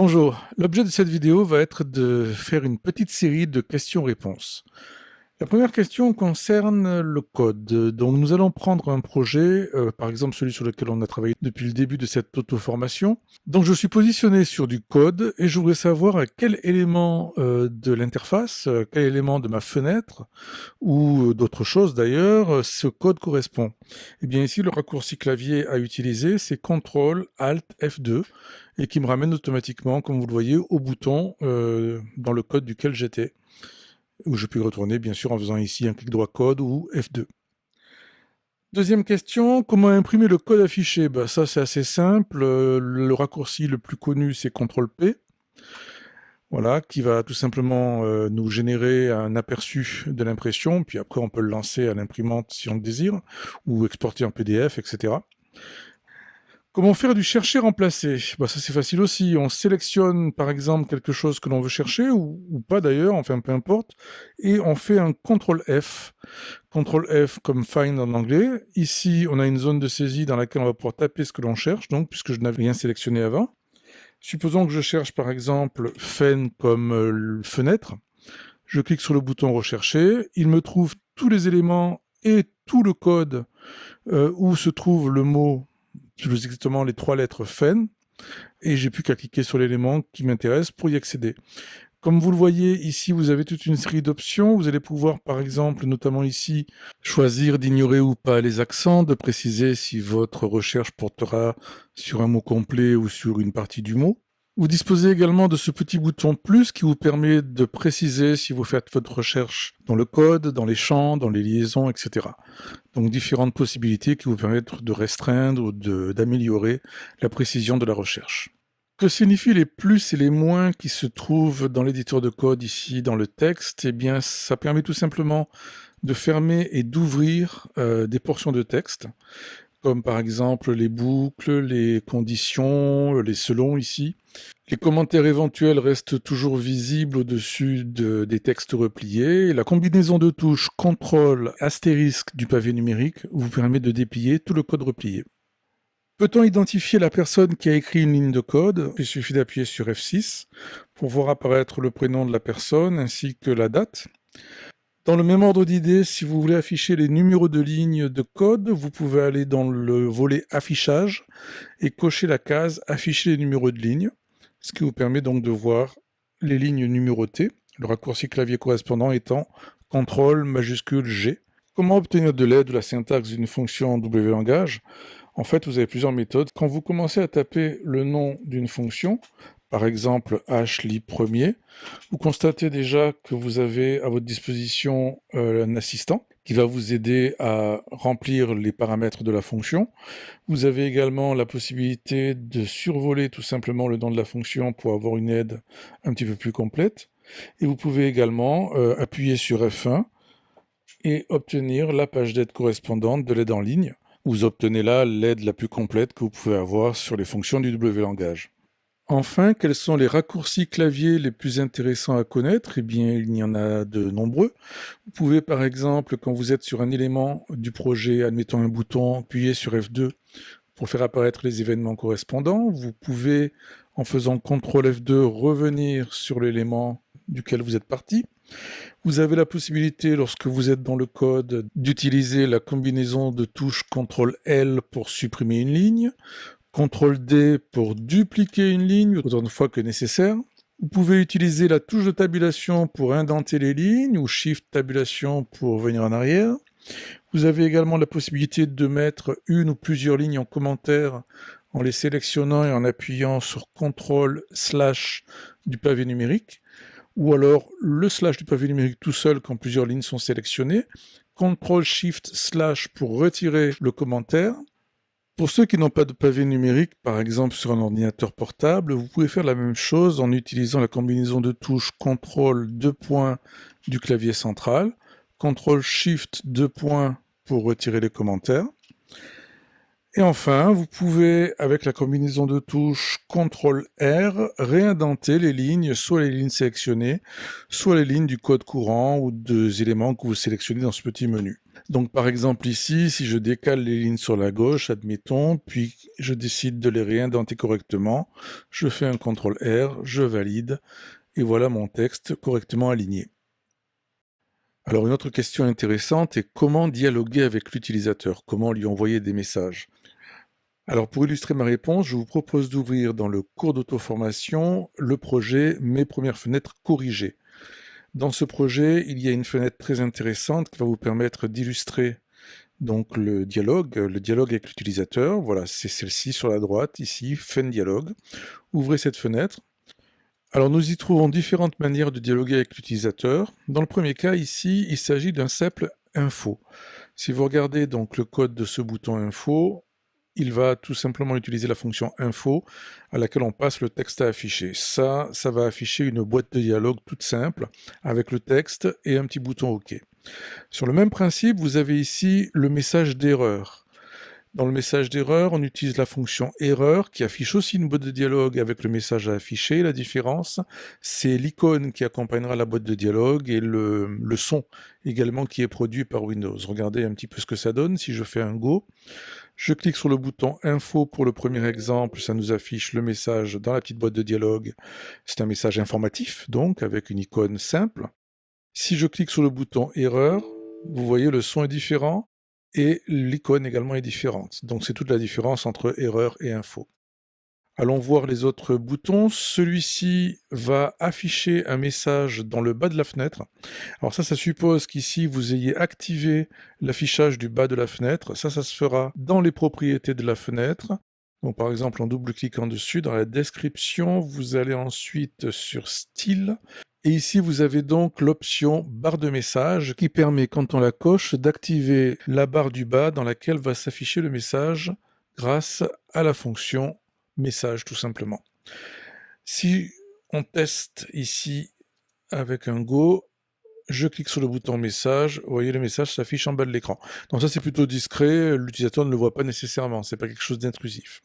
Bonjour, l'objet de cette vidéo va être de faire une petite série de questions-réponses. La première question concerne le code. Donc nous allons prendre un projet, par exemple celui sur lequel on a travaillé depuis le début de cette auto-formation. Donc je suis positionné sur du code et je voudrais savoir à quel élément de l'interface, quel élément de ma fenêtre ou d'autres choses d'ailleurs, ce code correspond. Et bien ici le raccourci clavier à utiliser c'est CTRL ALT F2 et qui me ramène automatiquement, comme vous le voyez, au bouton dans le code duquel j'étais, où je peux retourner bien sûr en faisant ici un clic droit code ou F2. Deuxième question, comment imprimer le code affiché? Ça c'est assez simple, le raccourci le plus connu c'est CTRL P, voilà, qui va tout simplement nous générer un aperçu de l'impression, puis après on peut le lancer à l'imprimante si on le désire, ou exporter en PDF, etc. Comment faire du chercher-remplacer? Ça c'est facile aussi, on sélectionne par exemple quelque chose que l'on veut chercher, ou pas d'ailleurs, enfin peu importe, et on fait un CTRL F. CTRL F comme find en anglais. Ici on a une zone de saisie dans laquelle on va pouvoir taper ce que l'on cherche, donc puisque je n'avais rien sélectionné avant. Supposons que je cherche par exemple fen comme fenêtre, je clique sur le bouton rechercher, il me trouve tous les éléments et tout le code où se trouve le mot, plus exactement les 3 lettres fen, et j'ai plus qu'à cliquer sur l'élément qui m'intéresse pour y accéder. Comme vous le voyez, ici, vous avez toute une série d'options. Vous allez pouvoir, par exemple, notamment ici, choisir d'ignorer ou pas les accents, de préciser si votre recherche portera sur un mot complet ou sur une partie du mot. Vous disposez également de ce petit bouton plus qui vous permet de préciser si vous faites votre recherche dans le code, dans les champs, dans les liaisons, etc. Donc différentes possibilités qui vous permettent de restreindre ou d'améliorer la précision de la recherche. Que signifient les plus et les moins qui se trouvent dans l'éditeur de code ici dans le texte? Eh bien, ça permet tout simplement de fermer et d'ouvrir des portions de texte, comme par exemple les boucles, les conditions, les selon ici. Les commentaires éventuels restent toujours visibles au-dessus des textes repliés. La combinaison de touches CTRL astérisque du pavé numérique vous permet de déplier tout le code replié. Peut-on identifier la personne qui a écrit une ligne de code? Il suffit d'appuyer sur F6 pour voir apparaître le prénom de la personne ainsi que la date. Dans le même ordre d'idées, si vous voulez afficher les numéros de ligne de code, vous pouvez aller dans le volet affichage et cocher la case afficher les numéros de ligne, ce qui vous permet donc de voir les lignes numérotées, le raccourci clavier correspondant étant CTRL majuscule G. Comment obtenir de l'aide de la syntaxe d'une fonction WLangage? En fait, vous avez plusieurs méthodes. Quand vous commencez à taper le nom d'une fonction, par exemple hlib premier, vous constatez déjà que vous avez à votre disposition un assistant qui va vous aider à remplir les paramètres de la fonction. Vous avez également la possibilité de survoler tout simplement le nom de la fonction pour avoir une aide un petit peu plus complète. Et vous pouvez également appuyer sur F1 et obtenir la page d'aide correspondante de l'aide en ligne. Vous obtenez là l'aide la plus complète que vous pouvez avoir sur les fonctions du WLangage. Enfin, quels sont les raccourcis clavier les plus intéressants à connaître? Eh bien, il y en a de nombreux. Vous pouvez par exemple, quand vous êtes sur un élément du projet, admettons un bouton, appuyer sur F2 pour faire apparaître les événements correspondants. Vous pouvez, en faisant CTRL F2, revenir sur l'élément duquel vous êtes parti. Vous avez la possibilité, lorsque vous êtes dans le code, d'utiliser la combinaison de touches CTRL L pour supprimer une ligne, CTRL D pour dupliquer une ligne autant de fois que nécessaire. Vous pouvez utiliser la touche de tabulation pour indenter les lignes ou Shift tabulation pour revenir en arrière. Vous avez également la possibilité de mettre une ou plusieurs lignes en commentaire en les sélectionnant et en appuyant sur CTRL/ du pavé numérique, ou alors le slash du pavé numérique tout seul quand plusieurs lignes sont sélectionnées, CTRL/Shift/ pour retirer le commentaire. Pour ceux qui n'ont pas de pavé numérique, par exemple sur un ordinateur portable, vous pouvez faire la même chose en utilisant la combinaison de touches CTRL du clavier central, CTRL-SHIFT pour retirer les commentaires. Et enfin, vous pouvez, avec la combinaison de touches CTRL-R, réindenter les lignes, soit les lignes sélectionnées, soit les lignes du code courant ou des éléments que vous sélectionnez dans ce petit menu. Donc par exemple ici, si je décale les lignes sur la gauche, admettons, puis je décide de les réindenter correctement, je fais un CTRL-R, je valide, et voilà mon texte correctement aligné. Alors une autre question intéressante est comment dialoguer avec l'utilisateur, comment lui envoyer des messages. Alors pour illustrer ma réponse, je vous propose d'ouvrir dans le cours d'auto-formation le projet Mes premières fenêtres corrigées. Dans ce projet, il y a une fenêtre très intéressante qui va vous permettre d'illustrer donc le dialogue avec l'utilisateur. Voilà, c'est celle-ci sur la droite, ici, Fin dialogue. Ouvrez cette fenêtre. Alors nous y trouvons différentes manières de dialoguer avec l'utilisateur. Dans le premier cas, ici, il s'agit d'un simple info. Si vous regardez donc le code de ce bouton info, il va tout simplement utiliser la fonction info à laquelle on passe le texte à afficher. Ça va afficher une boîte de dialogue toute simple avec le texte et un petit bouton OK. Sur le même principe, vous avez ici le message d'erreur. Dans le message d'erreur, on utilise la fonction erreur qui affiche aussi une boîte de dialogue avec le message à afficher. La différence, c'est l'icône qui accompagnera la boîte de dialogue et le son également qui est produit par Windows. Regardez un petit peu ce que ça donne si je fais un Go. Je clique sur le bouton info pour le premier exemple, ça nous affiche le message dans la petite boîte de dialogue. C'est un message informatif, donc avec une icône simple. Si je clique sur le bouton erreur, vous voyez le son est différent et l'icône également est différente. Donc c'est toute la différence entre erreur et info. Allons voir les autres boutons. Celui-ci va afficher un message dans le bas de la fenêtre. Alors ça suppose qu'ici vous ayez activé l'affichage du bas de la fenêtre. Ça se fera dans les propriétés de la fenêtre. Donc par exemple, en double-cliquant dessus, dans la description, vous allez ensuite sur Style. Et ici, vous avez donc l'option barre de message qui permet, quand on la coche, d'activer la barre du bas dans laquelle va s'afficher le message grâce à la fonction message tout simplement. Si on teste ici avec un Go, je clique sur le bouton message, vous voyez le message s'affiche en bas de l'écran. Donc ça c'est plutôt discret, l'utilisateur ne le voit pas nécessairement, c'est pas quelque chose d'intrusif.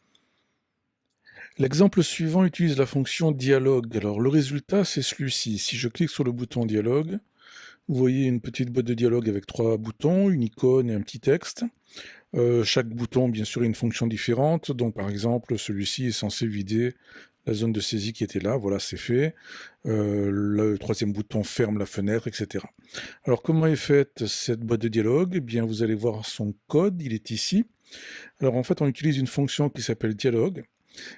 L'exemple suivant utilise la fonction dialogue. Alors le résultat c'est celui-ci. Si je clique sur le bouton dialogue, vous voyez une petite boîte de dialogue avec 3 boutons, une icône et un petit texte. Chaque bouton, bien sûr, a une fonction différente. Donc, par exemple, celui-ci est censé vider la zone de saisie qui était là. Voilà, c'est fait. Le troisième bouton ferme la fenêtre, etc. Alors, comment est faite cette boîte de dialogue? Eh bien, vous allez voir son code, il est ici. Alors, en fait, on utilise une fonction qui s'appelle dialogue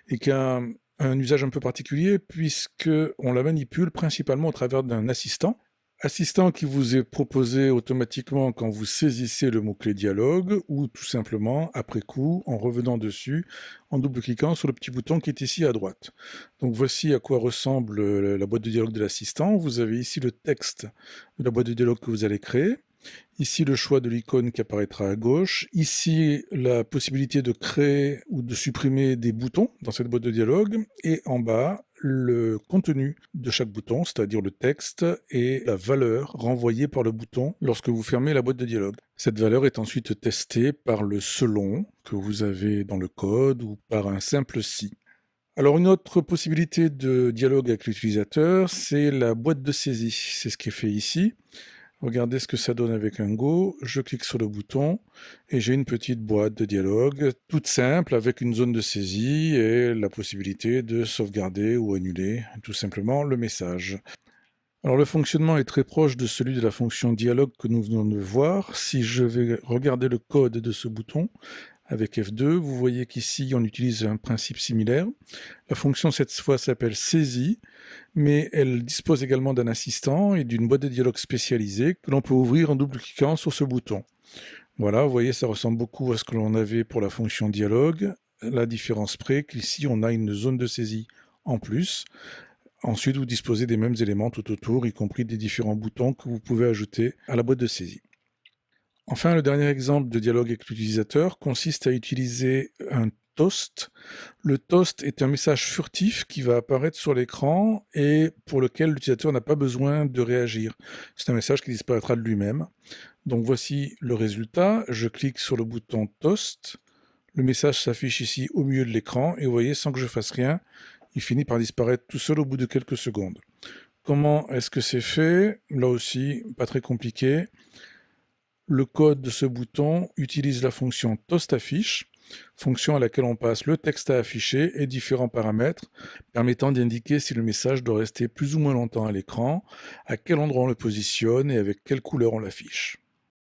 et qui a un usage un peu particulier puisque on la manipule principalement au travers d'un assistant. Assistant qui vous est proposé automatiquement quand vous saisissez le mot-clé dialogue ou tout simplement après coup en revenant dessus en double-cliquant sur le petit bouton qui est ici à droite. Donc voici à quoi ressemble la boîte de dialogue de l'assistant. Vous avez ici le texte de la boîte de dialogue que vous allez créer. Ici, le choix de l'icône qui apparaîtra à gauche. Ici, la possibilité de créer ou de supprimer des boutons dans cette boîte de dialogue. Et en bas, le contenu de chaque bouton, c'est-à-dire le texte et la valeur renvoyée par le bouton lorsque vous fermez la boîte de dialogue. Cette valeur est ensuite testée par le selon que vous avez dans le code ou par un simple si. Alors une autre possibilité de dialogue avec l'utilisateur, c'est la boîte de saisie. C'est ce qui est fait ici. Regardez ce que ça donne avec un Go. Je clique sur le bouton et j'ai une petite boîte de dialogue toute simple avec une zone de saisie et la possibilité de sauvegarder ou annuler tout simplement le message. Alors le fonctionnement est très proche de celui de la fonction dialogue que nous venons de voir. Si je vais regarder le code de ce bouton avec F2, vous voyez qu'ici on utilise un principe similaire. La fonction cette fois s'appelle saisie, mais elle dispose également d'un assistant et d'une boîte de dialogue spécialisée que l'on peut ouvrir en double-cliquant sur ce bouton. Voilà, vous voyez, ça ressemble beaucoup à ce que l'on avait pour la fonction dialogue. La différence près qu'ici, on a une zone de saisie en plus. Ensuite, vous disposez des mêmes éléments tout autour, y compris des différents boutons que vous pouvez ajouter à la boîte de saisie. Enfin, le dernier exemple de dialogue avec l'utilisateur consiste à utiliser un toast. Le toast est un message furtif qui va apparaître sur l'écran et pour lequel l'utilisateur n'a pas besoin de réagir. C'est un message qui disparaîtra de lui-même. Donc voici le résultat. Je clique sur le bouton toast. Le message s'affiche ici au milieu de l'écran et vous voyez, sans que je fasse rien, il finit par disparaître tout seul au bout de quelques secondes. Comment est-ce que c'est fait? Là aussi, pas très compliqué. Le code de ce bouton utilise la fonction toast-affiche, fonction à laquelle on passe le texte à afficher et différents paramètres permettant d'indiquer si le message doit rester plus ou moins longtemps à l'écran, à quel endroit on le positionne et avec quelle couleur on l'affiche.